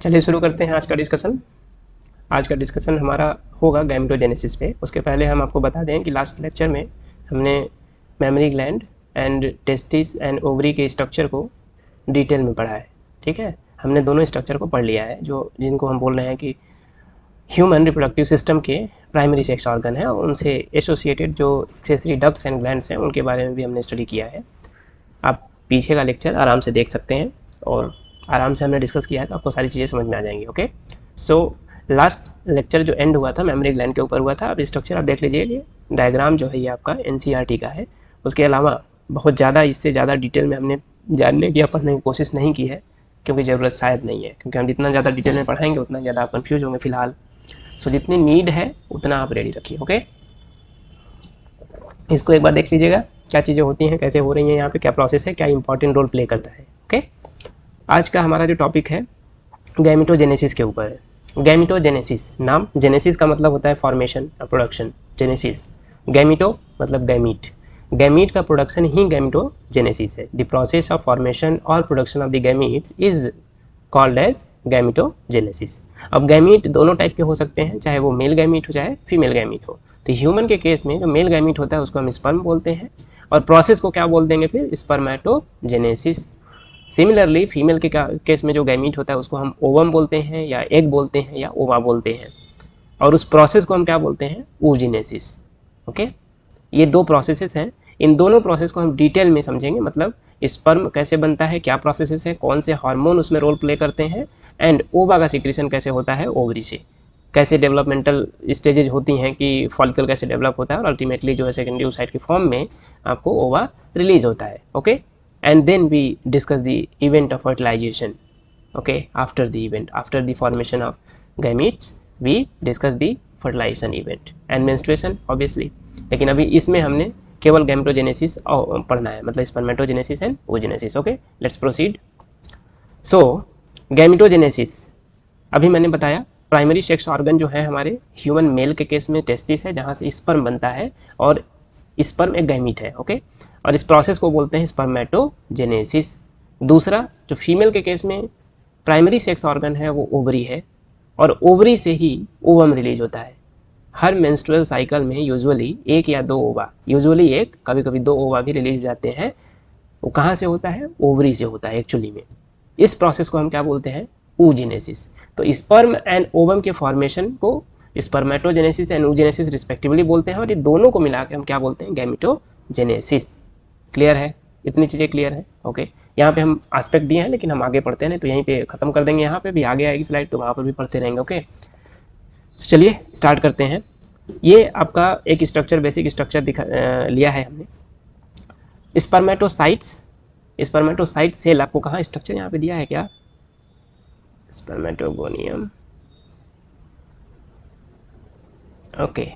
चलिए शुरू करते हैं आज का डिस्कशन। आज का डिस्कशन हमारा होगा गैमेटोजेनेसिस पे। उसके पहले हम आपको बता दें कि लास्ट लेक्चर में हमने mammary gland and testis and ovary के स्ट्रक्चर को डिटेल में पढ़ा है। ठीक है, हमने दोनों स्ट्रक्चर को पढ़ लिया है, जो जिनको हम बोल रहे हैं कि ह्यूमन रिप्रोडक्टिव सिस्टम के प्राइमरी सेक्स ऑर्गन है, और उनसे एसोसिएटेड जो एक्सेसरी डक्ट्स एंड ग्लैंड्स हैं उनके बारे में भी हमने स्टडी किया है। आप पीछे का लेक्चर आराम से देख सकते हैं और आराम से हमने डिस्कस किया है, तो आपको सारी चीज़ें समझ में आ जाएंगी। ओके, सो लास्ट लेक्चर जो एंड हुआ था मेमोरी ग्लैंड के ऊपर हुआ था। अब स्ट्रक्चर आप देख लीजिए, ये डायग्राम जो है ये आपका एनसीईआरटी का है। उसके अलावा बहुत ज़्यादा इससे ज़्यादा डिटेल में हमने जानने की या पढ़ने की कोशिश नहीं की है, क्योंकि ज़रूरत शायद नहीं है, क्योंकि हम जितना ज़्यादा डिटेल में पढ़ाएंगे उतना ज़्यादा आप कन्फ्यूज होंगे फिलहाल। सो जितनी नीड है उतना आप रेडी रखिए। ओके, इसको एक बार देख लीजिएगा, क्या चीज़ें होती हैं, कैसे हो रही हैं यहाँ पे, क्या प्रोसेस है, क्या इंपॉर्टेंट रोल प्ले करता है। ओके, आज का हमारा जो टॉपिक है गैमेटोजेनेसिस के ऊपर है। गैमेटोजेनेसिस, नाम जेनेसिस का मतलब होता है फॉर्मेशन और प्रोडक्शन। जेनेसिस, गैमेटो मतलब गैमीट, गैमीट का प्रोडक्शन ही गैमेटोजेनेसिस है। द प्रोसेस ऑफ फॉर्मेशन और production of the gametes is called as gametogenesis. अब गैमीट दोनों टाइप के हो सकते हैं, चाहे वो मेल गैमीट हो चाहे फीमेल गैमीट हो। तो ह्यूमन के केस में जो मेल गैमीट होता है उसको हम स्पर्म बोलते हैं, और प्रोसेस को क्या बोल देंगे फिर, स्पर्मेटोजेनेसिस। सिमिलरली फीमेल के केस में जो गैमीट होता है उसको हम ओवम बोलते हैं, या एग बोलते हैं, या ओवा बोलते हैं, और उस प्रोसेस को हम क्या बोलते हैं, oogenesis। ओके, ये दो प्रोसेसेस हैं। इन दोनों प्रोसेस को हम डिटेल में समझेंगे, मतलब स्पर्म कैसे बनता है, क्या प्रोसेसेस है, कौन से हार्मोन उसमें रोल प्ले करते हैं, एंड ओवा का सिक्रेशन कैसे होता है ओवरी से, कैसे डेवलपमेंटल स्टेजेज होती हैं कि फॉलिकल कैसे डेवलप होता है, और अल्टीमेटली जो है सेकेंडरी ओसाइट के फॉर्म में आपको ओवा रिलीज होता है। Okay, and then we discuss the event of fertilization. Okay, after the event, after the formation of gametes we discuss the fertilization event and menstruation obviously। लेकिन अभी इसमें हमने केवल गैमेटोजेनेसिस पढ़ना है, मतलब spermatogenesis and oogenesis। Okay, let's proceed. So gametogenesis, अभी मैंने बताया प्राइमरी सेक्स ऑर्गन जो है हमारे ह्यूमन मेल के केस में टेस्टिस है, जहाँ से स्पर्म बनता है, और स्पर्म एक गैमीट है। ओके, और इस प्रोसेस को बोलते हैं स्पर्मेटोजेनेसिस। दूसरा जो फीमेल के केस में प्राइमरी सेक्स ऑर्गन है वो ओवरी है, और ओवरी से ही ओवम रिलीज होता है। हर मेंस्ट्रुअल साइकिल में यूजुअली एक या दो ओवा, यूजुअली एक, कभी कभी दो ओवा भी रिलीज हो जाते हैं। वो कहाँ से होता है, ओवरी से होता है एक्चुअली में। इस प्रोसेस को हम क्या बोलते हैं, oogenesis। तो स्पर्म एंड ओवम के फॉर्मेशन को स्पर्मेटोजेनेसिस एंड oogenesis रिस्पेक्टिवली बोलते हैं, और ये दोनों को मिला के हम क्या बोलते हैं, गैमेटोजेनेसिस। क्लियर है, इतनी चीज़ें क्लियर है। ओके, यहाँ पे हम एस्पेक्ट दिए हैं, लेकिन हम आगे पढ़ते हैं, नहीं तो यहीं पे ख़त्म कर देंगे। यहाँ पे भी आगे आएगी स्लाइड, तो वहाँ पर भी पढ़ते रहेंगे। ओके, चलिए स्टार्ट करते हैं। ये आपका एक स्ट्रक्चर, बेसिक स्ट्रक्चर लिया है हमने। स्पर्मेटोसाइट्स, स्पर्मेटोसाइट सेल आपको कहाँ स्ट्रक्चर यहाँ पे दिया है क्या, स्पर्मेटोगोनियम। ओके,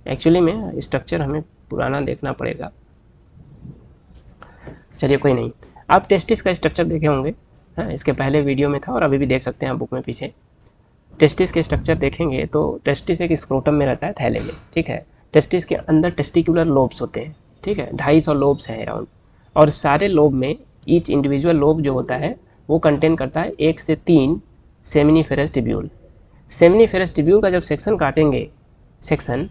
एक्चुअली में स्ट्रक्चर हमें पुराना देखना पड़ेगा, चलिए कोई नहीं। आप टेस्टिस का स्ट्रक्चर देखे होंगे, हाँ, इसके पहले वीडियो में था और अभी भी देख सकते हैं आप बुक में पीछे। टेस्टिस के स्ट्रक्चर देखेंगे तो टेस्टिस एक स्क्रोटम में रहता है, थैले में। ठीक है, टेस्टिस के अंदर टेस्टिकुलर लोब्स होते हैं। ठीक है, 250 लोब्स हैं अराउंड, और सारे लोब में ईच इंडिविजुअल लोब जो होता है वो कंटेन करता है 1 से 3 सेमिनिफेरस टिब्यूल। सेमिनिफेरस टिब्यूल का जब सेक्शन काटेंगे, सेक्शन,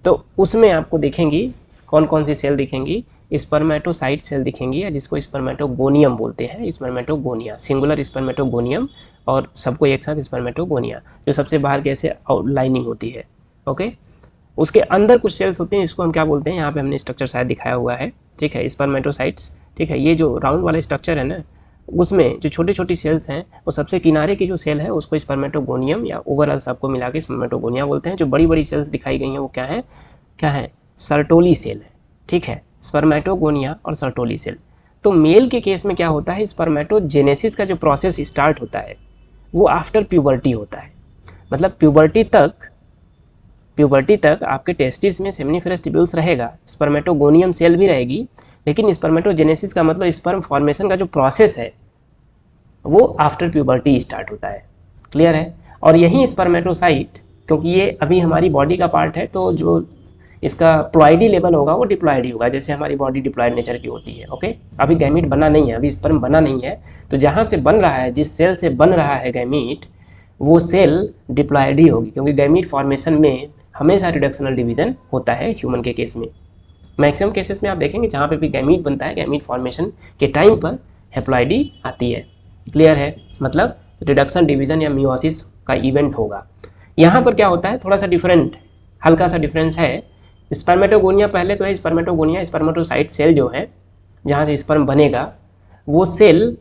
तो उसमें आपको दिखेंगी कौन कौन सी सेल दिखेंगी, स्पर्मेटोसाइट सेल दिखेंगी, या जिसको स्पर्मेटोगोनियम बोलते हैं, स्पर्मेटोगोनिया, सिंगुलर स्पर्मेटोगोनियम, और सबको एक साथ स्पर्मेटोगोनिया, जो सबसे बाहर के ऐसे आउटलाइनिंग होती है। ओके, उसके अंदर कुछ सेल्स होती हैं जिसको हम क्या बोलते हैं, यहाँ पे हमने स्ट्रक्चर शायद दिखाया हुआ है। ठीक है, स्पर्मेटोसाइट्स। ठीक है, ये जो राउंड वाला स्ट्रक्चर है ना, उसमें जो छोटी छोटी सेल्स हैं, वो सबसे किनारे की जो सेल है उसको स्पर्मेटोगोनियम, या ओवरऑल सबको मिला के स्पर्मेटोगोनिया बोलते हैं। जो बड़ी बड़ी सेल्स दिखाई गई हैं वो क्या है, क्या है, सर्टोली सेल है। ठीक है, स्पर्मेटोगोनिया और सर्टोली सेल। तो मेल के केस में क्या होता है, स्पर्मेटोजेनेसिस का जो प्रोसेस स्टार्ट होता है वो आफ्टर प्यूबर्टी होता है। मतलब प्यूबर्टी तक आपके टेस्टिस में सेमिनिफेरस टिब्यूल्स रहेगा, स्पर्मेटोगोनियम सेल भी रहेगी, लेकिन स्पर्मेटोजेनेसिस का मतलब स्पर्म फॉर्मेशन का जो प्रोसेस है वो आफ्टर प्यूबर्टी स्टार्ट होता है। क्लियर है, और यही स्पर्मेटोसाइट, क्योंकि ये अभी हमारी बॉडी का पार्ट है, तो जो इसका प्लॉइडी लेवल होगा वो डिप्लॉइडी होगा, जैसे हमारी बॉडी डिप्लॉइड नेचर की होती है। ओके, अभी गैमीट बना नहीं है, अभी स्पर्म बना नहीं है, तो जहाँ से बन रहा है, जिस सेल से बन रहा है गैमीट, वो सेल डिप्लॉइडी होगी, क्योंकि गैमीट फॉर्मेशन में हमेशा रिडक्शनल डिवीजन होता है ह्यूमन के केस में। मैक्सिमम केसेस में आप देखेंगे जहाँ पे भी गैमीट बनता है, गैमीट फॉर्मेशन के टाइम पर हैप्लॉइडी आती है। क्लियर है, मतलब रिडक्शन डिवीजन या मियोसिस का इवेंट होगा। यहाँ पर क्या होता है, थोड़ा सा डिफरेंट, हल्का सा डिफरेंस है। स्पर्मेटोगोनिया पहले तो है, स्पर्मेटोगोनिया स्पर्मेटोसाइट सेल जो है जहाँ से स्पर्म बनेगा, वो सेल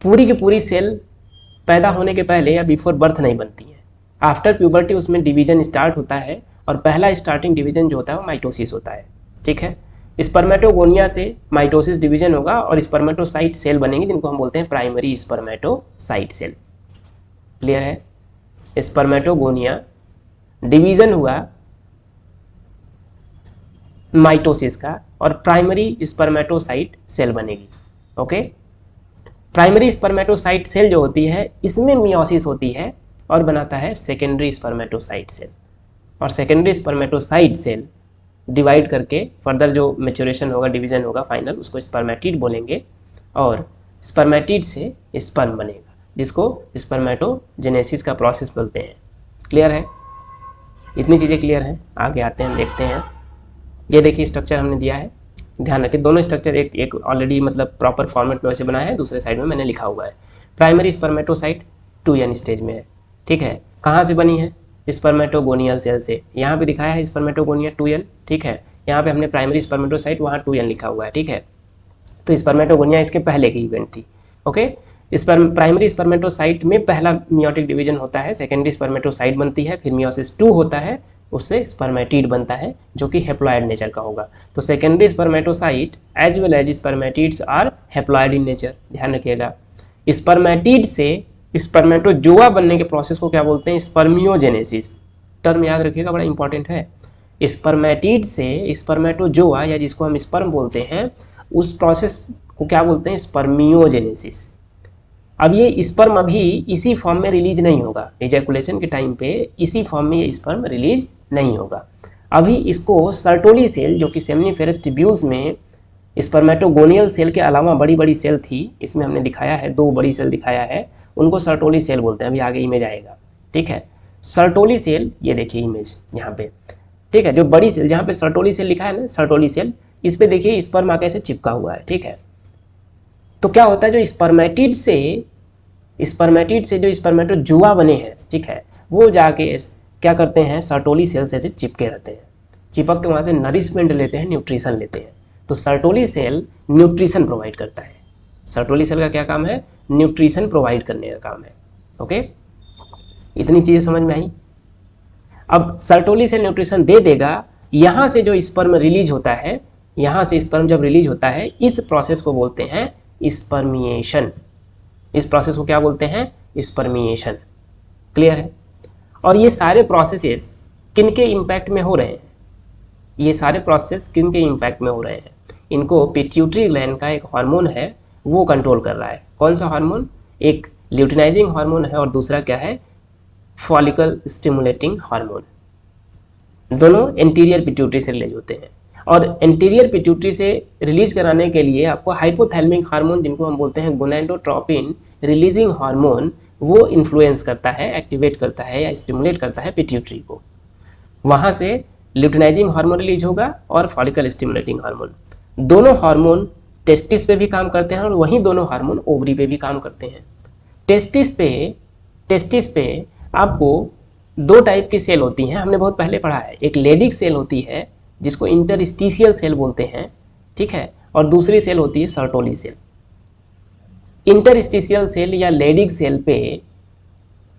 पूरी की पूरी सेल पैदा होने के पहले या बिफोर बर्थ नहीं बनती है। आफ्टर प्यूबर्टी उसमें डिवीजन स्टार्ट होता है, और पहला स्टार्टिंग डिवीजन जो होता है वो माइटोसिस होता है। ठीक है, स्पर्मेटोगोनिया से माइटोसिस डिवीजन होगा और स्पर्मेटोसाइट सेल बनेंगे, जिनको हम बोलते हैं प्राइमरी स्पर्मेटोसाइट सेल। क्लियर है, स्पर्मेटोगोनिया डिवीजन हुआ माइटोसिस का, और प्राइमरी स्पर्मेटोसाइट सेल बनेगी। ओके, प्राइमरी स्पर्मेटोसाइट सेल जो होती है, इसमें मियोसिस होती है और बनाता है सेकेंडरी स्पर्मेटोसाइट सेल, और सेकेंडरी स्पर्मेटोसाइट सेल डिवाइड करके फर्दर जो मैच्योरेशन होगा, डिवीजन होगा फाइनल, उसको स्पर्मेटिड बोलेंगे, और स्पर्मेटिड से स्पर्म बनेगा, जिसको स्पर्मेटोजेनेसिस का प्रोसेस बोलते हैं। क्लियर है, इतनी चीज़ें क्लियर हैं। आगे आते हैं, देखते हैं। ये देखिए स्ट्रक्चर हमने दिया है, ध्यान रखिए दोनों स्ट्रक्चर एक ऑलरेडी मतलब प्रॉपर फॉर्मेट में वैसे बनाया है, दूसरे साइड में मैंने लिखा हुआ है। प्राइमरी स्पर्मेटोसाइट 2n स्टेज में है। ठीक है, कहाँ से बनी है, स्पर्मेटोगोनियल सेल से। यहाँ पे दिखाया है स्पर्मेटोगोनिया 2n। ठीक है, यहाँ पे हमने प्राइमरी स्पर्मेटोसाइट, वहाँ 2n लिखा हुआ है। ठीक है, तो स्पर्मेटोगोनिया इसके पहले की इवेंट थी। ओके, प्राइमरी स्पर्मेटोसाइट में पहला मियोटिक डिवीजन होता है, सेकेंडरी स्पर्मेटोसाइट बनती है, फिर मियोसिस 2 होता है, उससे स्पर्मेटिड बनता है जो कि हैप्लॉइड नेचर का होगा। तो secondary spermatocyte as well as spermatids are haploid in nature. ध्यान रखिएगा, स्पर्मेटिड से स्पर्मेटोजोआ बनने के प्रोसेस को क्या बोलते हैं, स्पर्मियोजेनेसिस। टर्म याद रखिएगा, बड़ा इंपॉर्टेंट है। स्पर्मेटिड से स्पर्मेटोजोआ, या जिसको हम स्पर्म बोलते हैं, उस प्रोसेस को क्या बोलते हैं, स्पर्मियोजेनेसिस। अब ये स्पर्म अभी इसी फॉर्म में रिलीज नहीं होगा, एजैकुलेशन के टाइम पे इसी फॉर्म में ये स्पर्म रिलीज नहीं होगा। अभी इसको सर्टोली सेल, जो कि सेमनीफेरस ट्यूब्यूल्स में स्पर्मेटोगोनियल सेल के अलावा बड़ी बड़ी सेल थी, इसमें हमने दिखाया है 2 बड़ी सेल दिखाया है, उनको सर्टोली सेल बोलते हैं। अभी आगे इमेज आएगा। ठीक है, सर्टोली सेल, ये देखिए इमेज यहाँ पे। ठीक है, जो बड़ी सेल जहाँ पे सर्टोली सेल लिखा है ना, सर्टोली सेल, इस पे देखिए स्पर्म आके से चिपका हुआ है। ठीक है, तो क्या होता है, जो स्पर्मेटिड से जो स्पर्मेटोजोआ बने हैं, ठीक है, वो जाके क्या करते हैं, सर्टोली सेल से चिपके रहते हैं, चिपक के वहाँ से नरिशमेंट लेते हैं, न्यूट्रिशन लेते हैं। तो सर्टोली सेल न्यूट्रिशन प्रोवाइड करता है। सर्टोली सेल का क्या काम है, न्यूट्रिशन प्रोवाइड करने का काम है। ओके, इतनी चीज़ें समझ में आई। अब सर्टोली सेल न्यूट्रिशन दे देगा, यहाँ से जो स्पर्म रिलीज होता है, यहाँ से स्पर्म जब रिलीज होता है, इस प्रोसेस को बोलते हैं स्पर्मिएशन। इस प्रोसेस को क्या बोलते हैं, स्पर्मिएशन। क्लियर है, और ये सारे प्रोसेसेस किन के इम्पैक्ट में हो रहे हैं, ये सारे प्रोसेस किन के इम्पैक्ट में हो रहे हैं, इनको पिट्यूटरी ग्लैंड का एक हार्मोन है वो कंट्रोल कर रहा है। कौन सा हार्मोन, एक ल्यूटिनाइजिंग हार्मोन है और दूसरा क्या है, फॉलिकल स्टिमुलेटिंग हार्मोन। दोनों एंटीरियर पिट्यूटरी से रिलीज होते हैं, और एंटीरियर पिट्यूटरी से रिलीज कराने के लिए आपको हाइपोथैलेमिक हार्मोन, जिनको हम बोलते हैं गोनाडोट्रोपिन रिलीजिंग हार्मोन, वो इन्फ्लुएंस करता है, एक्टिवेट करता है या स्टिमुलेट करता है पिट्यूटरी को। वहाँ से ल्यूटिनाइजिंग हार्मोन रिलीज होगा और फॉलिकल स्टिमुलेटिंग हार्मोन। दोनों हार्मोन टेस्टिस पे भी काम करते हैं और वहीं दोनों हार्मोन ओवरी पे भी काम करते हैं। टेस्टिस पे आपको 2 टाइप की सेल होती हैं, हमने बहुत पहले पढ़ा है। एक लेडिक सेल होती है जिसको इंटरस्टिशियल सेल बोलते हैं, ठीक है, और दूसरी सेल होती है सर्टोली सेल। इंटरस्टिशियल सेल या लेडिक सेल पे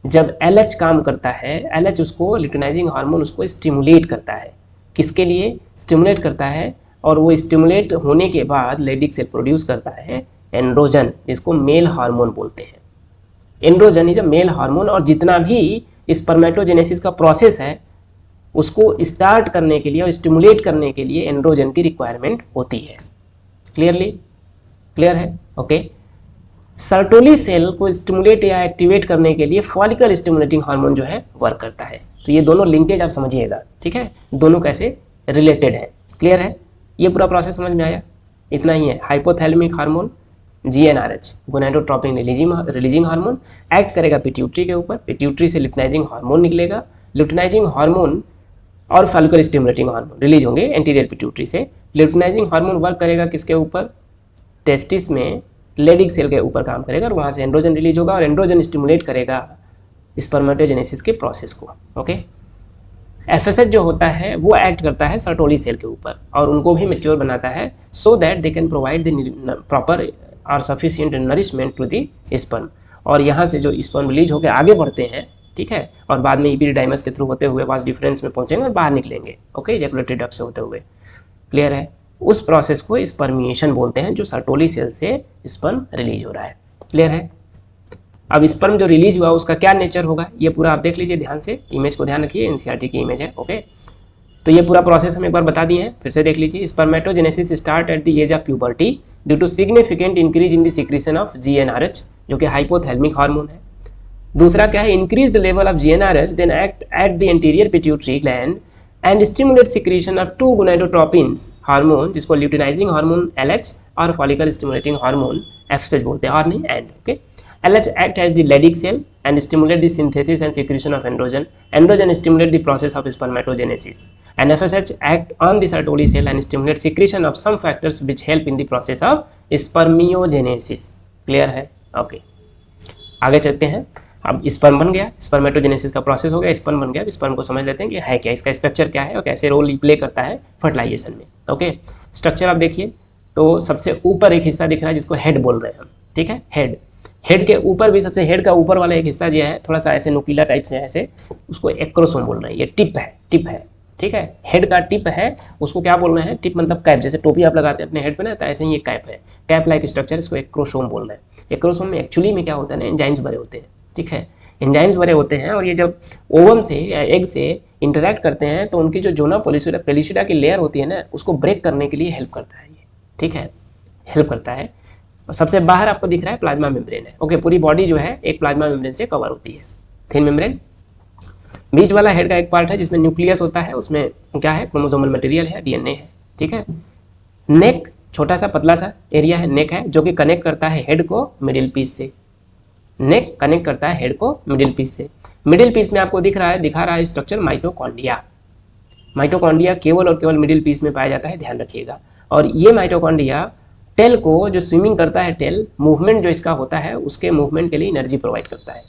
जब LH काम करता है, LH उसको ल्यूटिनाइजिंग हार्मोन उसको स्टिमुलेट करता है। किसके लिए स्टिमुलेट करता है, और वो स्टिमुलेट होने के बाद लेडिक सेल प्रोड्यूस करता है एंड्रोजन, जिसको मेल हार्मोन बोलते हैं। Androgen is a male hormone, और जितना भी स्पर्मेटोजेनेसिस का प्रोसेस है उसको स्टार्ट करने के लिए और स्टिमुलेट करने के लिए एंड्रोजन की रिक्वायरमेंट होती है। क्लियर है, ओके। सर्टोली सेल को स्टिमुलेट या एक्टिवेट करने के लिए फॉलिकल स्टिमुलेटिंग हार्मोन जो है वर्क करता है। तो ये दोनों लिंकेज आप समझिएगा, ठीक है, दोनों कैसे रिलेटेड है। क्लियर है? ये पूरा प्रोसेस समझ में आया? इतना ही है। Hypothalamic hormone GnRH gonadotropin releasing hormone act करेगा पिट्यूटरी के ऊपर, पिट्यूटरी से ल्यूटिनाइजिंग हार्मोन निकलेगा, ल्यूटिनाइजिंग हार्मोन और फॉलिकल स्टिमुलेटिंग हार्मोन रिलीज होंगे एंटीरियर पिट्यूटरी से। ल्यूटिनाइजिंग हार्मोन वर्क करेगा किसके ऊपर? टेस्टिस में लेडिक सेल के ऊपर काम करेगा और वहाँ से एंड्रोजन रिलीज होगा और एंड्रोजन स्टिमुलेट करेगा स्पर्मेटोजेनेसिस के प्रोसेस को। ओके। FSH जो होता है वो एक्ट करता है सर्टोली सेल के ऊपर और उनको भी मेच्योर बनाता है so that they can provide the proper और sufficient nourishment to the sperm. और यहाँ से जो स्पर्म रिलीज होकर आगे बढ़ते हैं, ठीक है, और बाद में इपिडिडाइमस के थ्रू होते हुए वास डिफरेंस में पहुंचेंगे और बाहर निकलेंगे। ओके, इजैकुलेटरी डक्ट से होते हुए। क्लियर है? उस प्रोसेस को स्पर्मिएशन बोलते हैं, जो सर्टोली सेल से स्पर्म रिलीज हो रहा है। क्लियर है? अब स्पर्म जो रिलीज हुआ उसका क्या नेचर होगा, ये पूरा आप देख लीजिए ध्यान से। इमेज को ध्यान रखिए, NCERT की इमेज है। ओके, तो ये पूरा प्रोसेस हम एक बार बता दिए हैं, फिर से देख लीजिए। Spermatogenesis start at the age of puberty due to significant increase in the secretion of GnRH, जो कि हाइपोथैलेमिक हार्मोन है। दूसरा क्या है? Increase the level of GnRH then act at the anterior pituitary gland and stimulate secretion of 2 gonadotropins hormone, जिसको luteinising hormone LH और follicle stimulating hormone FSH बोलते हैं, और नहीं end. Okay, LH act as the Leydig cell and stimulate the synthesis and secretion of androgen. Androgen stimulate the process of spermatogenesis. And FSH act on the Sertoli cell and stimulate secretion of some factors which help in the process of spermiogenesis. Clear है? Okay. आगे चलते हैं। अब sperm बन गया, spermatogenesis का process हो गया, स्पर्म बन गया। स्पर्म को समझ लेते हैं कि है क्या, इसका स्ट्रक्चर क्या है और कैसे रोल प्ले करता है फर्टिलाइजेशन में। ओके, स्ट्रक्चर आप देखिए तो सबसे ऊपर एक हिस्सा दिख रहा है जिसको हेड बोल रहे हैं हम, ठीक है, हेड। हेड के ऊपर भी सबसे हेड का ऊपर वाला एक हिस्सा जो है थोड़ा सा ऐसे नुकीला टाइप से ऐसे, उसको एक्रोसोम बोल रहे हैं। ये टिप है, टिप है, ठीक है, हेड का टिप है, उसको क्या बोल रहे हैं? टिप मतलब कैप, जैसे टोपी आप लगाते हैं अपने हेड पे ना, तो ऐसे ही ये कैप है, कैप लाइक स्ट्रक्चर, इसको एक्रोसोम बोल रहे हैं। एक्रोसोम में एक्चुअली में क्या होता है ना, एंजाइम्स भरे होते हैं, ठीक है, एंजाइम्स भरे होते हैं, और ये जब ओवम से या एग से इंटरैक्ट करते हैं तो उनकी जो जोना पेलिसिडा की लेयर होती है ना, उसको ब्रेक करने के लिए हेल्प करता है ये, ठीक है, हेल्प करता है। सबसे बाहर आपको दिख रहा है प्लाज्मा मेम्ब्रेन है। ओके, पूरी बॉडी जो है एक प्लाज्मा मेम्ब्रेन से कवर होती है, थिन मेम्ब्रेन। बीच वाला हेड का एक पार्ट है जिसमें न्यूक्लियस होता है, उसमें क्या है? क्रोमोसोमल मटेरियल है, DNA है, ठीक है। नेक छोटा सा पतला सा एरिया है, नेक है, जो कि कनेक्ट करता है हेड को मिडिल पीस से। नेक कनेक्ट करता है हेड को मिडिल पीस से। मिडिल पीस में आपको दिखा रहा है स्ट्रक्चर माइटोकॉन्ड्रिया। माइटोकॉन्ड्रिया केवल और केवल मिडिल पीस में पाया जाता है, ध्यान रखिएगा। और ये माइटोकॉन्ड्रिया टेल को, जो स्विमिंग करता है टेल, मूवमेंट जो इसका होता है उसके मूवमेंट के लिए एनर्जी प्रोवाइड करता है।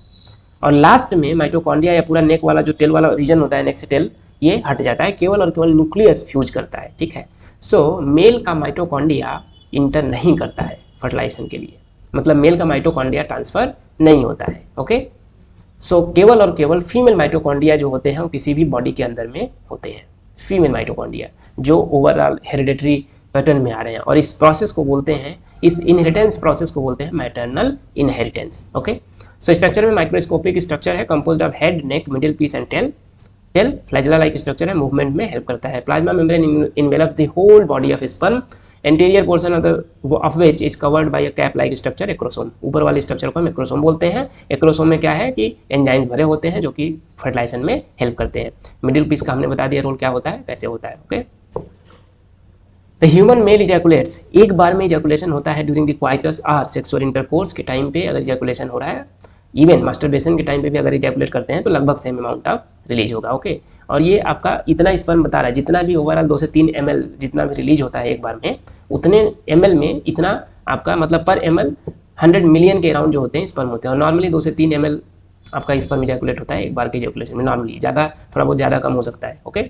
और लास्ट में माइटोकॉन्ड्रिया या पूरा नेक वाला जो टेल वाला रीजन होता है, नेक से टेल, ये हट जाता है, केवल और केवल न्यूक्लियस फ्यूज करता है, ठीक है। सो मेल का माइटोकॉन्ड्रिया इंटर नहीं करता है फर्टिलाइजेशन के लिए, मतलब मेल का माइटोकॉन्ड्रिया ट्रांसफर नहीं होता है। ओके, सो केवल और केवल फीमेल माइटोकॉन्ड्रिया जो होते हैं वो किसी भी बॉडी के अंदर में होते हैं, फीमेल माइटोकॉन्ड्रिया जो ओवरऑल हेरिडेटरी पैटर्न में आ रहे हैं। और इस प्रोसेस को बोलते हैं, इस इनहेरिटेंस प्रोसेस को बोलते हैं maternal inheritance. Okay, so structure में माइक्रोस्कोपिक स्ट्रक्चर है, composed of head, neck, middle piece and tail. Tail flagella like structure है, मूवमेंट में हेल्प करता है। Plasma membrane envelops the whole body of sperm, anterior portion of which is covered by a cap like structure acrosome. ऊपर वाले structure को हम acrosome बोलते हैं। एक्रोसोम में क्या है कि एंजाइम भरे होते हैं जो कि फर्टिलाइजेशन में हेल्प करते हैं। मिडिल पीस का हमने बता दिया रोल क्या होता है, कैसे होता है। ओके, द ह्यूमन मेल इजैकुलेट्स, एक बार में इजैकुलेशन होता है ड्यूरिंग द क्वाइटस और सेक्सुअल इंटरकोर्स के टाइम पे अगर इजैकुलेशन हो रहा है। इवन मास्टरबेशन के टाइम पे भी अगर इजैकुलेट करते हैं तो लगभग सेम अमाउंट ऑफ रिलीज होगा। ओके, और ये आपका इतना स्पर्म बता रहा है, जितना भी ओवरऑल 2 से 3 ml जितना भी रिलीज होता है एक बार में, उतने ml में इतना आपका मतलब पर ml 100 मिलियन के अराउंड जो होते हैं स्पर्म होते हैं। और नॉर्मली 2 से 3 ml आपका स्पर्म इजैकुलेट होता है एक बार के इजैकुलेशन में, नॉर्मली ज़्यादा, थोड़ा बहुत ज़्यादा कम हो सकता है। ओके,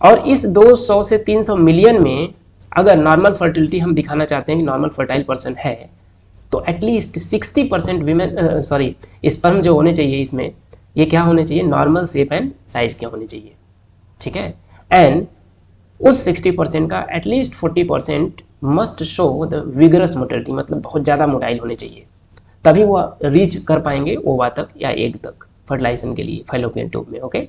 और इस 200 से 300 मिलियन में अगर नॉर्मल फर्टिलिटी हम दिखाना चाहते हैं कि नॉर्मल फर्टाइल पर्सन है, तो एटलीस्ट 60% वीमेन स्पर्म जो होने चाहिए इसमें, ये क्या होने चाहिए? नॉर्मल शेप एंड साइज के होने चाहिए, ठीक है। एंड उस 60% का at least 40% must show the vigorous motility, मतलब बहुत ज़्यादा मोटाइल होने चाहिए, तभी वो रीच कर पाएंगे ओवा तक या एग तक फर्टिलाइजेशन के लिए फैलोपियन ट्यूब में। ओके,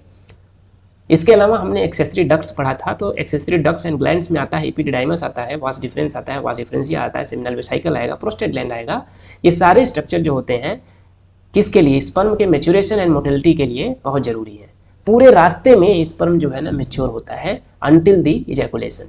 इसके अलावा हमने एक्सेसरी डक्ट्स पढ़ा था, तो एक्सेसरी डक्ट्स एंड ग्लैंड्स में आता है एपिडिडाइमस आता है, वास डिफरेंस आता है, वास डिफरेंशिया आता है, सेमिनल वेसिकल आएगा, प्रोस्टेट ग्लैंड आएगा। ये सारे स्ट्रक्चर जो होते हैं किसके लिए? स्पर्म के मैच्योरेशन एंड मोटिलिटी के लिए बहुत जरूरी है। पूरे रास्ते में स्पर्म जो है ना मैच्योर होता है अनटिल दी इजैकुलेशन।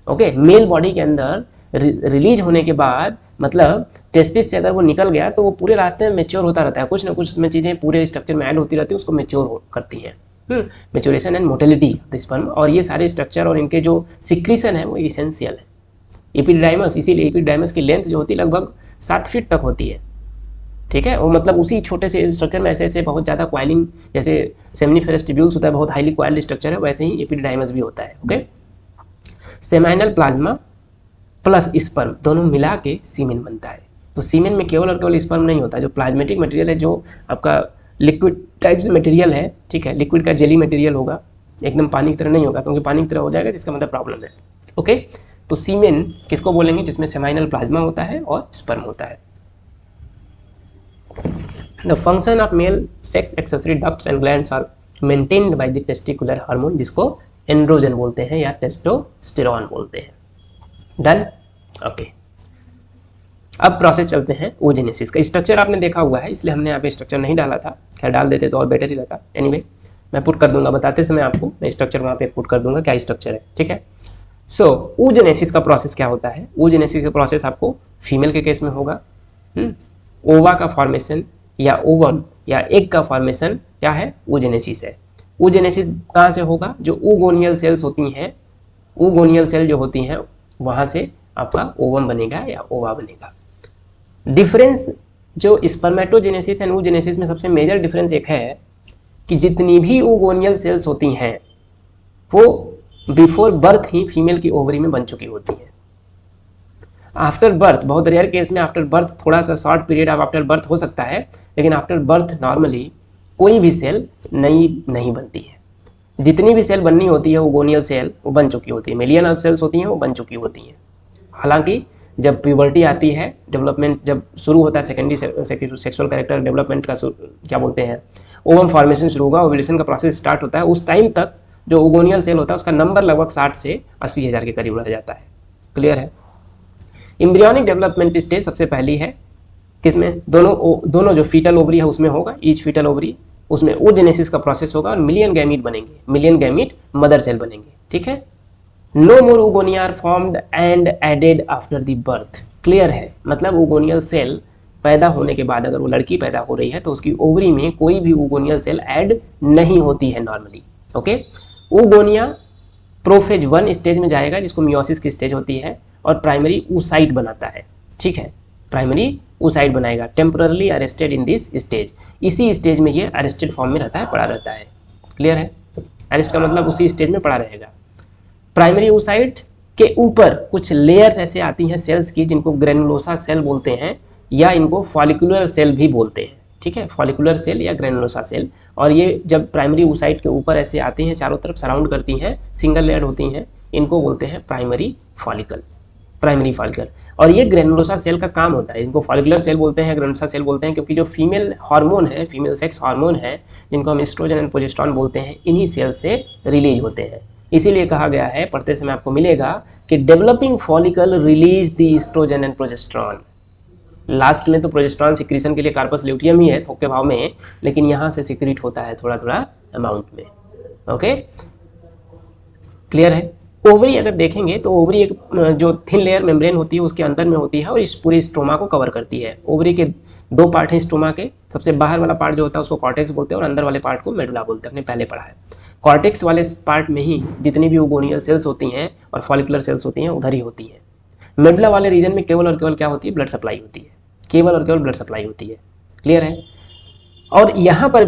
ओके, मेल बॉडी के अंदर रिलीज होने के बाद, मतलब टेस्टिस से अगर वो निकल गया तो वो पूरे रास्ते में मैच्योर होता रहता है, कुछ ना कुछ उसमें चीज़ें पूरे स्ट्रक्चर में ऐड होती रहती है, उसको मैच्योर करती हैं। Maturation and motility of the sperm, और ये सारे स्ट्रक्चर और इनके जो सिक्रीशन है वो इसेंशियल है। एपिडाइमस, इसीलिए एपिडाइमस की लेंथ जो होती है लगभग 7 फीट तक होती है। ठीक है, वो मतलब उसी छोटे से स्ट्रक्चर में ऐसे ऐसे बहुत ज़्यादा क्वाइलिंग, जैसे सेमिनिफेरस ट्यूब्यूल्स होता है, बहुत हाईली क्वाइल्ड स्ट्रक्चर है, वैसे ही एपिडाइमस भी होता है। Okay, seminal plasma plus sperm दोनों मिला के सीमेन बनता है। तो सीमेन में केवल और केवल स्पर्म नहीं होता, जो प्लाज्मेटिक मटेरियल है, जो आपका लिक्विड टाइप से मटेरियल है, ठीक है, लिक्विड का जेली मटेरियल होगा, एकदम पानी की तरह नहीं होगा, क्योंकि पानी की तरह हो जाएगा तो इसका मतलब प्रॉब्लम है। ओके, तो सीमेन किसको बोलेंगे? जिसमें सेमाइनल प्लाज्मा होता है और स्पर्म होता है। The function of male sex accessory ducts and glands are maintained by the testicular hormone, जिसको एंड्रोजन बोलते हैं या टेस्टोस्टेरोन बोलते हैं। डन। ओके, अब प्रोसेस चलते हैं ओजेनेसिस का। स्ट्रक्चर आपने देखा हुआ है, इसलिए हमने यहाँ पे स्ट्रक्चर नहीं डाला था, खैर डाल देते तो और बेटर ही रहता। एनीवे, मैं पुट कर दूंगा, बताते समय आपको मैं स्ट्रक्चर वहाँ पे पुट कर दूंगा क्या स्ट्रक्चर है। ठीक है, सो ओजेनेसिस का प्रोसेस क्या होता है? ओजेनेसिस का प्रोसेस आपको फीमेल के केस में होगा। ओवा का फॉर्मेशन या ओवम या एग का फॉर्मेशन क्या है? ओजेनेसिस है। ओजेनेसिस कहाँ से होगा? जो oogonial सेल्स होती हैं, oogonial सेल जो होती हैं, वहाँ से आपका ओवम बनेगा या ओवा बनेगा। डिफरेंस जो स्पर्मेटोजेनेसिस एंड oogenesis में सबसे मेजर डिफरेंस एक है कि जितनी भी oogonial सेल्स होती हैं वो बिफोर बर्थ ही फीमेल की ओवरी में बन चुकी होती हैं। आफ्टर बर्थ, बहुत रेयर केस में आफ्टर बर्थ, थोड़ा सा short period of after birth हो सकता है, लेकिन आफ्टर बर्थ नॉर्मली कोई भी सेल नई नहीं बनती है। जितनी भी सेल बननी होती है oogonial सेल वो बन चुकी होती है, मिलियन ऑफ सेल्स होती हैं वो बन चुकी होती हैं। हालांकि जब प्यूबर्टी आती है, डेवलपमेंट जब शुरू होता है, सेकेंडरी सेक्सुअल कैरेक्टर डेवलपमेंट का क्या बोलते हैं, ओवम फॉर्मेशन शुरू होगा, ओव्यूलेशन का प्रोसेस स्टार्ट होता है, उस टाइम तक जो oogonial सेल होता है उसका नंबर लगभग 60 से 80 हज़ार के करीब रह जाता है। क्लियर है? एम्ब्रियोनिक डेवलपमेंट स्टेज सबसे पहली है, किसमें? दोनों जो फीटल ओवरी है उसमें होगा, ईच फीटल ओवरी, उसमें oogenesis का प्रोसेस होगा और मिलियन गैमीट बनेंगे, मिलियन गैमीट मदर सेल बनेंगे। ठीक है, no more oogonia are formed and added after the birth. Clear है? मतलब oogonial सेल पैदा होने के बाद, अगर वो लड़की पैदा हो रही है तो उसकी ओवरी में कोई भी oogonial सेल ऐड नहीं होती है normally. Okay, oogonia prophase 1 stage में जाएगा, जिसको मियोसिस की स्टेज होती है, और प्राइमरी oocyte बनाता है। ठीक है, प्राइमरी oocyte बनाएगा, temporarily arrested in this stage. इसी स्टेज में ये अरेस्टेड फॉर्म में रहता है, पड़ा रहता है। क्लियर है? अरेस्ट का मतलब उसी स्टेज में पड़ा रहेगा। प्राइमरी oocyte के ऊपर कुछ लेयर्स ऐसे आती हैं सेल्स की, जिनको ग्रेनुलोसा सेल बोलते हैं या इनको फॉलिकुलर सेल भी बोलते हैं। ठीक है, फॉलिकुलर सेल या ग्रेनुलोसा सेल। और ये जब प्राइमरी oocyte के ऊपर ऐसे आती हैं, चारों तरफ सराउंड करती हैं, सिंगल लेयर होती हैं, इनको बोलते हैं प्राइमरी फॉलिकल, प्राइमरी फॉलिकल। और ये ग्रेनुलोसा सेल का काम होता है, इसको फॉलिकुलर सेल बोलते हैं, ग्रेनुलोसा सेल बोलते हैं, क्योंकि जो फीमेल हार्मोन है, फीमेल सेक्स हार्मोन है, जिनको हम एस्ट्रोजन एंड प्रोजेस्टेरॉन बोलते हैं, इन्हीं सेल से रिलीज होते हैं। इसीलिए कहा गया है, पढ़ते समय आपको मिलेगा कि developing follicle release the oestrogen and progesterone. Last में तो प्रोजेस्टेरॉन सिक्रीशन के लिए कार्पस ल्यूटियम ही है थोक के भाव में, लेकिन यहाँ से सिक्रीट होता है थोड़ा थोड़ा अमाउंट में। ओके, क्लियर है? ओवरी अगर देखेंगे तो ओवरी एक जो थिन लेयर मेम्ब्रेन होती है उसके अंदर में होती है और इस पूरे स्टोमा को कवर करती है। ओवरी के 2 पार्ट हैं स्टोमा के, सबसे बाहर वाला पार्ट जो होता है उसको कॉर्टेक्स बोलते हैं और अंदर वाले पार्ट को मेडुला बोलते हैं, अपने पहले पढ़ा है। कॉर्टेक्स वाले पार्ट में ही जितनी भी oogonial सेल्स होती हैं और फॉलिकुलर सेल्स होती हैं उधर ही होती हैं। मेडुला वाले रीजन में केवल और केवल क्या होती है? ब्लड सप्लाई होती है, केवल और केवल ब्लड सप्लाई होती है। क्लियर है? और यहाँ पर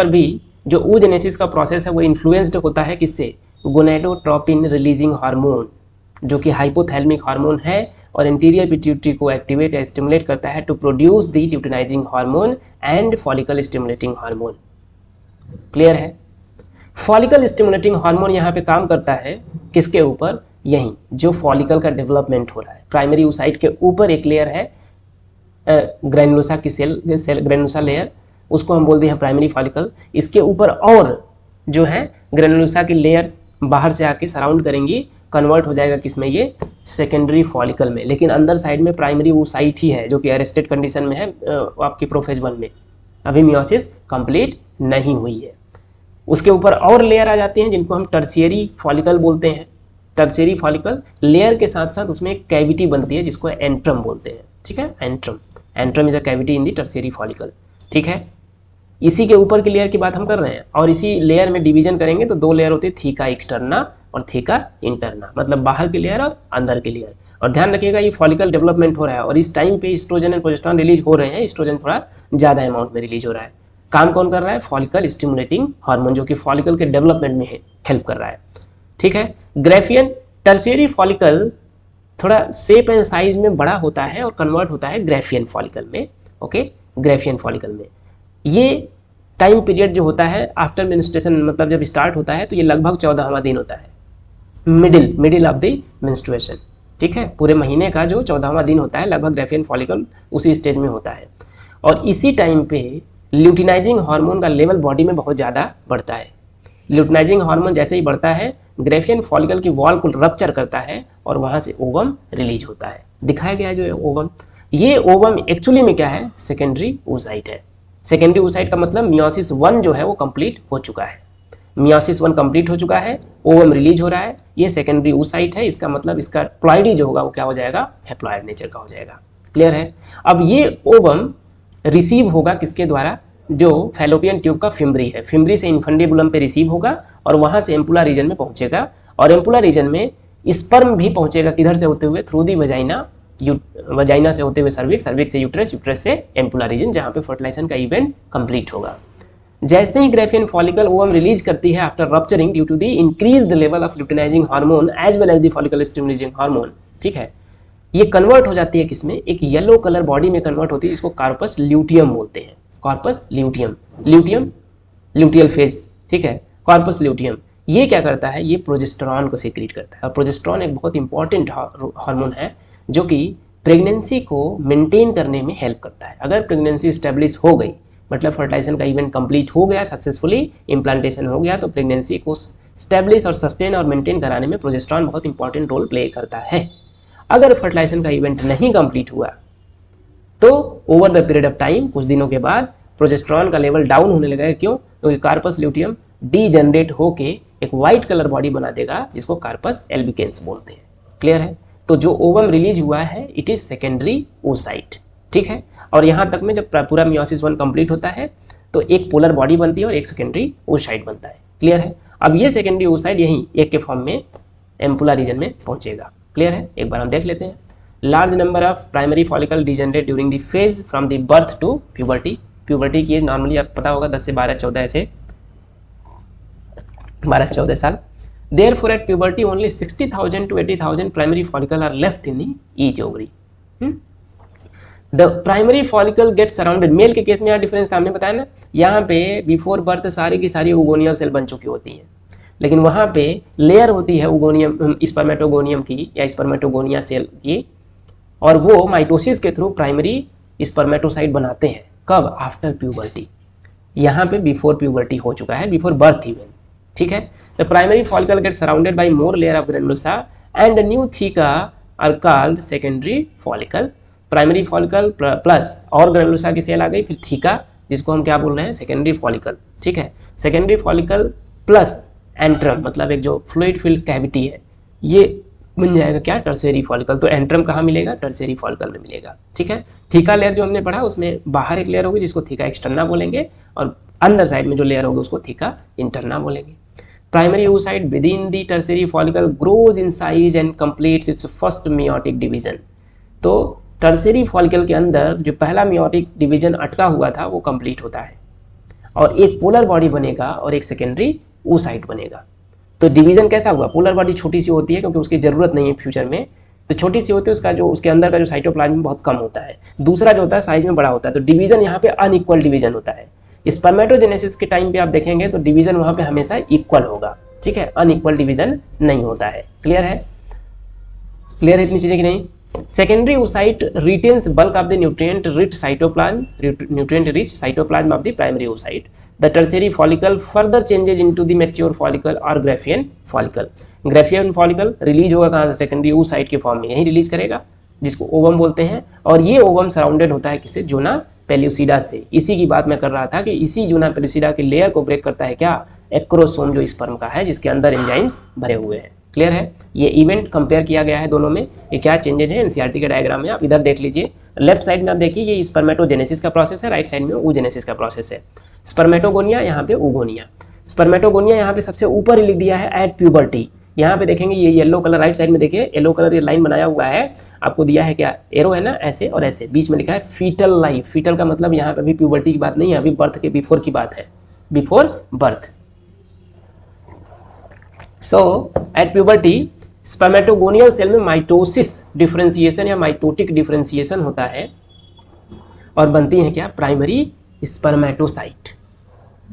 भी जो oogenesis का प्रोसेस है वो इन्फ्लुएंस्ड होता है किससे? गोनेडोट्रोपिन रिलीजिंग हार्मोन, जो कि हाइपोथैलेमिक हार्मोन है और इंटीरियर पिट्यूटरी को एक्टिवेट या स्टिमुलेट करता है to produce the luteinising hormone and follicle stimulating hormone. Clear है? फॉलिकल स्टिमुलेटिंग हार्मोन यहाँ पे काम करता है किसके ऊपर? यहीं जो फॉलिकल का डेवलपमेंट हो रहा है, प्राइमरी oocyte के ऊपर एक लेयर है ग्रेनुलोसा की सेल ग्रेनुलोसा लेयर, उसको हम बोलते हैं प्राइमरी फॉलिकल। इसके ऊपर और जो है ग्रेनुलोसा की लेयर बाहर से आके सराउंड करेंगी, कन्वर्ट हो जाएगा किसमें? ये सेकेंडरी फॉलिकल में। लेकिन अंदर साइड में प्राइमरी oocyte ही है जो कि अरेस्टेड कंडीशन में है आपकी प्रोफेज 1 में, अभी मियोसिस कंप्लीट नहीं हुई है। उसके ऊपर और लेयर आ जाती हैं जिनको हम टर्शियरी फॉलिकल बोलते हैं। टर्शियरी फॉलिकल लेयर के साथ साथ उसमें एक कैविटी बनती है जिसको एंट्रम बोलते हैं, ठीक है, antrum. Antrum is a cavity in the tertiary follicle, ठीक है। इसी के ऊपर की लेयर की बात हम कर रहे हैं, और इसी लेयर में डिवीजन करेंगे तो 2 लेयर होती है, थीका एक्सटर्ना और थीका इंटरना, मतलब बाहर की लेयर और अंदर की लेयर। और ध्यान रखिएगा ये फॉलिकल डेवलपमेंट हो रहा है और इस टाइम पे एस्ट्रोजन एंड प्रोजेस्टेरॉन रिलीज हो रहे हैं। एस्ट्रोजन थोड़ा ज़्यादा अमाउंट में रिलीज हो रहा है। काम कौन कर रहा है? फॉलिकल स्टिमुलेटिंग हार्मोन, जो कि फॉलिकल के डेवलपमेंट में हेल्प कर रहा है, ठीक है। ग्रेफियन टर्शियरी फॉलिकल थोड़ा शेप एंड साइज में बड़ा होता है और कन्वर्ट होता है ग्रेफियन फॉलिकल में, ओके। ग्रेफियन फॉलिकल में ये टाइम पीरियड जो होता है आफ्टर मेंस्ट्रुएशन, मतलब जब स्टार्ट होता है तो ये लगभग 14वां दिन होता है, मिडिल ऑफ द मेंस्ट्रुएशन, ठीक है। पूरे महीने का जो 14वां दिन होता है लगभग ग्रेफियन फॉलिकल उसी स्टेज में होता है। और इसी टाइम पे ल्यूटिनाइजिंग हार्मोन का लेवल बॉडी में बहुत ज़्यादा बढ़ता है। ल्यूटिनाइजिंग हार्मोन जैसे ही बढ़ता है ग्रेफियन फॉलिकल की वॉल को रप्चर करता है और वहाँ से ओवम रिलीज होता है। दिखाया गया है जो ओवम, ये ओवम एक्चुअली में क्या है? सेकेंडरी oocyte है। सेकेंडरी oocyte का मतलब मियोसिस 1 जो है वो कंप्लीट हो चुका है। मियोसिस 1 कंप्लीट हो चुका है, ओवम रिलीज हो रहा है, ये सेकेंडरी oocyte है। इसका मतलब इसका प्लॉइडी जो होगा वो क्या हो जाएगा? हैप्लॉइड नेचर का हो जाएगा। क्लियर है? अब ये ओवम रिसीव होगा किसके द्वारा? जो फैलोपियन ट्यूब का फिम्बरी है, फिम्बरी से इन्फंडिबुलम पे रिसीव होगा और वहाँ से एम्पुला रीजन में पहुँचेगा। और एम्पुला रीजन में स्पर्म भी पहुँचेगा, किधर से होते हुए? थ्रू दी वजाइना, वजाइना से होते हुए सर्विक्स, सर्विक्स से यूट्रस, यूट्रस से एम्पुला रीजन, जहाँ पे फर्टिलाइजेशन का इवेंट कंप्लीट होगा। जैसे ही ग्रेफियन फॉलिकल ओवम रिलीज करती है after rupturing due to the increased level of luteinising hormone as well as the follicle stimulating hormone, ठीक है, ये कन्वर्ट हो जाती है किसमें? एक येलो कलर बॉडी में कन्वर्ट होती है जिसको कार्पस ल्यूटियम बोलते हैं। Corpus luteum, luteum luteal phase, ठीक है, कार्पस ल्यूटियम। ये क्या करता है? ये प्रोजेस्टेरॉन को सीक्रेट करता है। और प्रोजेस्टेरॉन एक बहुत इंपॉर्टेंट हार्मोन है जो कि प्रेगनेंसी को मेंटेन करने में हेल्प करता है। अगर प्रेगनेंसी स्टेब्लिश हो गई, मतलब फर्टिलाइजेशन का इवेंट कंप्लीट हो गया, सक्सेसफुली इम्प्लांटेशन हो गया, तो प्रेगनेंसी को स्टेब्लिश और सस्टेन और मेंटेन कराने में प्रोजेस्टेरॉन बहुत इंपॉर्टेंट रोल प्ले करता है। अगर फर्टिलाइजेशन का इवेंट नहीं कंप्लीट हुआ तो over the period of time, कुछ दिनों के बाद प्रोजेस्टेरॉन का लेवल डाउन होने लगेगा। क्यों? क्योंकि कार्पस ल्यूटियम डीजनरेट होके एक वाइट कलर बॉडी बना देगा जिसको कार्पस एल्बिकेंस बोलते हैं। क्लियर है? तो जो ओवम रिलीज हुआ है इट इज सेकेंडरी oocyte, ठीक है। और यहाँ तक में जब पूरा मियोसिस 1 कंप्लीट होता है तो एक पोलर बॉडी बनती है और एक सेकेंडरी oocyte बनता है। क्लियर है? अब ये सेकेंडरी oocyte यहीं एक के फॉर्म में एम्पुला रीजन में पहुंचेगा। क्लियर है? एक बार हम देख लेते हैं। Large number of primary follicle degenerate during the phase from the birth to puberty. Puberty की एज नॉर्मली आपको पता होगा 10 से 12-14 ऐसे 12-14 साल। Therefore, at puberty, only 60,000 to 80,000 primary follicle are left in each ovary. The primary follicle gets surrounded. Male के case में यहाँ डिफरेंस था, हमने बताया ना, यहाँ पे बिफोर बर्थ सारी की सारी ओगोनियल सेल बन चुकी होती हैं, लेकिन वहाँ पे लेयर होती है ओगोनियम, स्पर्मेटोगोनियम की या स्पर्मेटोगोनिया सेल की, और वो माइटोसिस के थ्रू प्राइमरी स्पर्मेटोसाइट बनाते हैं। कब? After puberty. यहाँ पे बिफोर प्यूबर्टी हो चुका है, बिफोर बर्थ इवन, ठीक है। The primary follicle gets surrounded by more layer of granulosa and the new theca are called secondary follicle. Primary follicle plus और ग्रेनुलोसा की सेल आ गई, फिर थीका जिसको हम क्या बोल रहे हैं? सेकेंडरी फॉलिकल, ठीक है। सेकेंडरी फॉलिकल प्लस एंट्रम, मतलब एक जो फ्लूइड फिल्ड कैविटी है, ये बन जाएगा क्या? Tertiary follicle. तो एंट्रम कहाँ मिलेगा? टर्शियरी फॉलिकल में मिलेगा, ठीक है। थीका लेयर जो हमने पढ़ा उसमें बाहर एक लेयर होगी जिसको थीका एक्सटर्ना बोलेंगे और अंदर साइड में जो लेयर होगी उसको थीका इंटरना बोलेंगे। Primary oocyte within the tertiary follicle grows in size and completes its first meiotic division. तो टर्शियरी फॉलिकल के अंदर जो पहला मियोटिक डिवीजन अटका हुआ था वो कंप्लीट होता है और एक पोलर बॉडी बनेगा और एक सेकेंडरी oocyte बनेगा। तो डिवीजन कैसा हुआ? पोलर बॉडी छोटी सी होती है क्योंकि उसकी ज़रूरत नहीं है फ्यूचर में, तो छोटी सी होती है, उसका जो उसके अंदर का जो साइटोप्लाज्म बहुत कम होता है। दूसरा जो होता है साइज में बड़ा होता है, तो डिवीजन यहाँ पे अनइक्वल डिवीजन होता है। स्पर्मेटोजेनेसिस के टाइम पे आप देखेंगे तो डिवीजन वहाँ पे हमेशा इक्वल होगा, ठीक है, अनइक्वल डिवीजन नहीं होता है। क्लियर है? क्लियर है इतनी चीजें कि नहीं? Secondary oocyte retains bulk of the nutrient rich cytoplasm of the primary oocyte. The tertiary follicle further changes into the mature follicle or Graafian follicle. Graafian follicle release होगा कहाँ से? सेकेंडरी oocyte के form में, यही release करेगा जिसको ovum बोलते हैं। और ये ओवम सराउंडेड होता है किससे? जोना पेल्यूसिडा से। इसी की बात मैं कर रहा था कि इसी जूना पेल्यूसिडा के लेयर को ब्रेक करता है क्या, एक्रोसोम जो स्पर्म का है, जिसके अंदर एंजाइम्स भरे हुए हैं। क्लियर है। ये इवेंट कंपेयर किया गया है दोनों में, ये क्या चेंजेज है एनसीईआरटी के डायग्राम में आप इधर देख लीजिए। लेफ्ट साइड में आप देखिए ये स्पर्मेटोजेनेसिस का प्रोसेस है, राइट साइड में oogenesis का प्रोसेस है। स्पर्मेटोगोनिया, यहाँ पे oogonia। स्पर्मेटोगोनिया यहाँ पे सबसे ऊपर ही लिख दिया है एट प्यूबर्टी। यहाँ पे देखेंगे ये येलो कलर, राइट साइड में देखिए येलो कलर ये लाइन बनाया हुआ है, आपको दिया है क्या, एरो है ना, ऐसे और ऐसे, बीच में लिखा है फीटल लाइफ। फीटल का मतलब यहाँ पे अभी प्यूबर्टी की बात नहीं है, अभी बर्थ के बिफोर की बात है, before birth. So at puberty spermatogonial cell में माइटोसिस डिफरेंशिएशन या माइटोटिक डिफरेंशिएशन होता है और बनती है क्या, प्राइमरी स्पर्मेटोसाइट।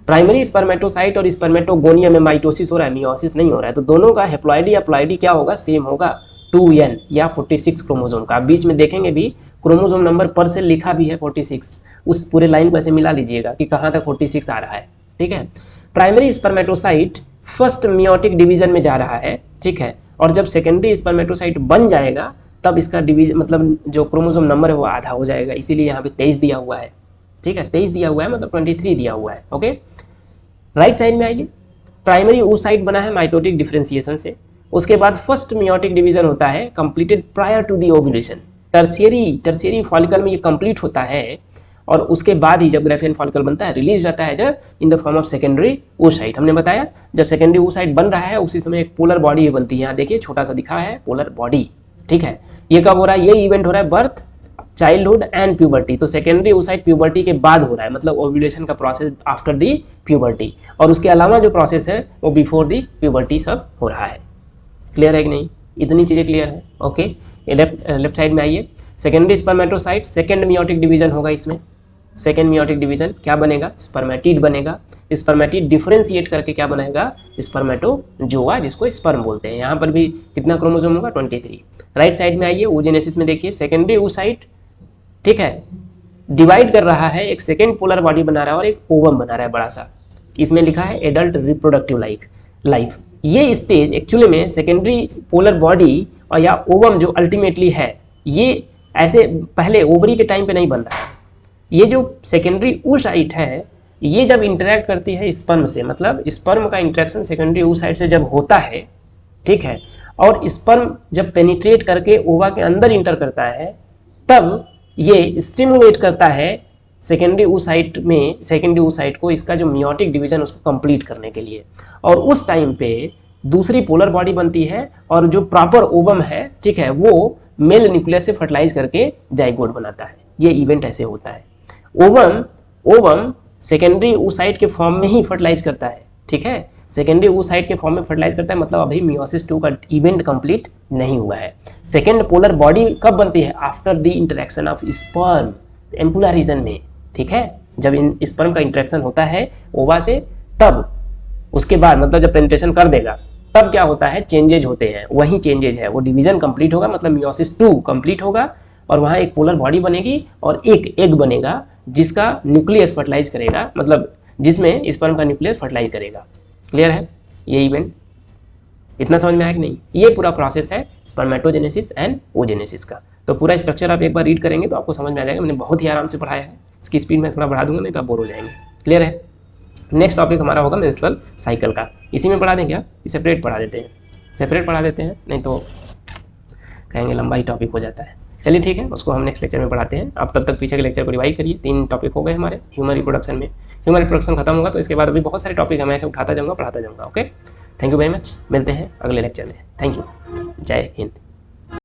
प्राइमरी स्पर्मेटोसाइट और स्पर्मेटोगोनिया में माइटोसिस हो रहा है, मियोसिस नहीं हो रहा है, तो दोनों का हेप्लॉइडी या प्लॉइडी क्या होगा, सेम होगा, 2n या 46 क्रोमोसोम का। बीच में देखेंगे भी क्रोमोसोम नंबर पर से लिखा भी है 46, उस पूरे लाइन को ऐसे मिला लीजिएगा कि कहाँ तक 46 आ रहा है। ठीक है। Primary spermatocyte first meiotic division में जा रहा है, ठीक है, और जब सेकेंडरी स्पर्मेटोसाइट बन जाएगा तब इसका डिवीजन मतलब जो क्रोमोसोम नंबर है वो आधा हो जाएगा, इसीलिए यहाँ पे 23 दिया हुआ है। ठीक है, 23 दिया हुआ है मतलब 23 दिया हुआ है। ओके, राइट साइड में आइए, प्राइमरी oocyte बना है माइटोटिक डिफरेंशिएशन से, उसके बाद फर्स्ट मियोटिक डिवीजन होता है completed prior to the ovulation. Tertiary follicle में ये कंप्लीट होता है और उसके बाद ही जब ग्रेफियन फॉलिकल बनता है, रिलीज जाता है जब in the form of secondary oocyte। हमने बताया जब सेकेंडरी oocyte बन रहा है उसी समय एक पोलर बॉडी बनती है, यहाँ देखिए छोटा सा दिखा है पोलर बॉडी। ठीक है, ये कब हो रहा है, ये इवेंट हो रहा है बर्थ, चाइल्डहुड एंड प्यूबर्टी। तो सेकेंडरी oocyte प्यूबर्टी के बाद हो रहा है, मतलब ओव्यूलेशन का प्रोसेस आफ्टर दी प्यूबर्टी, और उसके अलावा जो प्रोसेस है वो बिफोर दी प्यूबर्टी सब हो रहा है। क्लियर है कि नहीं, इतनी चीज़ें क्लियर है। ओके, ये लेफ्ट साइड में आइए, secondary spermatocyte second meiotic division होगा, इसमें सेकेंड मियोटिक डिवीजन क्या बनेगा, स्पर्मेटिड बनेगा। स्पर्मेटिड डिफरेंशिएट करके क्या बनाएगा, स्पर्मेटोजोआ, जिसको स्पर्म बोलते हैं। यहाँ पर भी कितना क्रोमोसोम होगा, 23। राइट साइड में आइए, oogenesis में देखिए सेकेंडरी oocyte, ठीक है, डिवाइड कर रहा है, एक सेकेंड पोलर बॉडी बना रहा है और एक ओवम बना रहा है बड़ा सा, इसमें लिखा है एडल्ट रिप्रोडक्टिव लाइफ। ये स्टेज एक्चुअली में सेकेंडरी पोलर बॉडी और या ओवम जो अल्टीमेटली है, ये ऐसे पहले ओवरी के टाइम पे नहीं बन रहा है। ये जो सेकेंडरी oocyte है ये जब इंटरेक्ट करती है स्पर्म से, मतलब स्पर्म का इंटरेक्शन सेकेंडरी oocyte से जब होता है, ठीक है, और स्पर्म जब पेनिट्रेट करके ओवा के अंदर इंटर करता है, तब ये स्टिमुलेट करता है सेकेंडरी oocyte को, इसका जो मियोटिक डिवीजन उसको कंप्लीट करने के लिए, और उस टाइम पे दूसरी पोलर बॉडी बनती है और जो प्रॉपर ओवम है, ठीक है, वो मेल न्यूक्लियस से फर्टिलाइज करके जाइगोट बनाता है। ये इवेंट ऐसे होता है। ओवम सेकेंडरी oocyte के फॉर्म में ही फर्टिलाइज करता है, ठीक है, सेकेंडरी oocyte के फॉर्म में फर्टिलाइज करता है, मतलब अभी मियोसिस 2 का इवेंट कंप्लीट नहीं हुआ है। सेकेंड पोलर बॉडी कब बनती है, after the interaction of sperm ampulla reason में, ठीक है, जब इन स्पर्म का इंटरेक्शन होता है ओवा से, तब उसके बाद मतलब जब पेनिट्रेशन कर देगा तब क्या होता है, चेंजेज होते हैं, वही चेंजेज है, वो डिवीजन कंप्लीट होगा, मतलब मियोसिस 2 कंप्लीट होगा और वहाँ एक पोलर बॉडी बनेगी और एक एग बनेगा जिसका न्यूक्लियस फर्टिलाइज करेगा, मतलब जिसमें स्पर्म का न्यूक्लियस फर्टिलाइज करेगा। क्लियर है ये इवेंट, इतना समझ में आया कि नहीं। ये पूरा प्रोसेस है स्पर्मेटोजेनेसिस एंड oogenesis का। तो पूरा स्ट्रक्चर आप एक बार रीड करेंगे तो आपको समझ में आ जाएगा। मैंने बहुत ही आराम से पढ़ाया है, इसकी स्पीड में थोड़ा बढ़ा दूंगा नहीं तो आप बोर हो जाएंगे। क्लियर है। नेक्स्ट टॉपिक हमारा होगा मेंस्ट्रुअल साइकिल का। इसी में पढ़ा दें क्या, सेपरेट पढ़ा देते हैं, सेपरेट पढ़ा देते हैं, नहीं तो कहेंगे लंबा ही टॉपिक हो जाता है। चलिए ठीक है, उसको हम नेक्स्ट लेक्चर में पढ़ाते हैं। आप तब तक पीछे के लेक्चर को रिवाइज करिए। 3 टॉपिक हो गए हमारे ह्यूमन रिप्रोडक्शन में। ह्यूमन रिप्रोडक्शन खत्म होगा तो इसके बाद अभी बहुत सारे टॉपिक मैं ऐसे उठाता जाऊँगा, पढ़ाता जाऊँगा। Okay, thank you very much, मिलते हैं अगले लेक्चर में। थैंक यू, जय हिंद।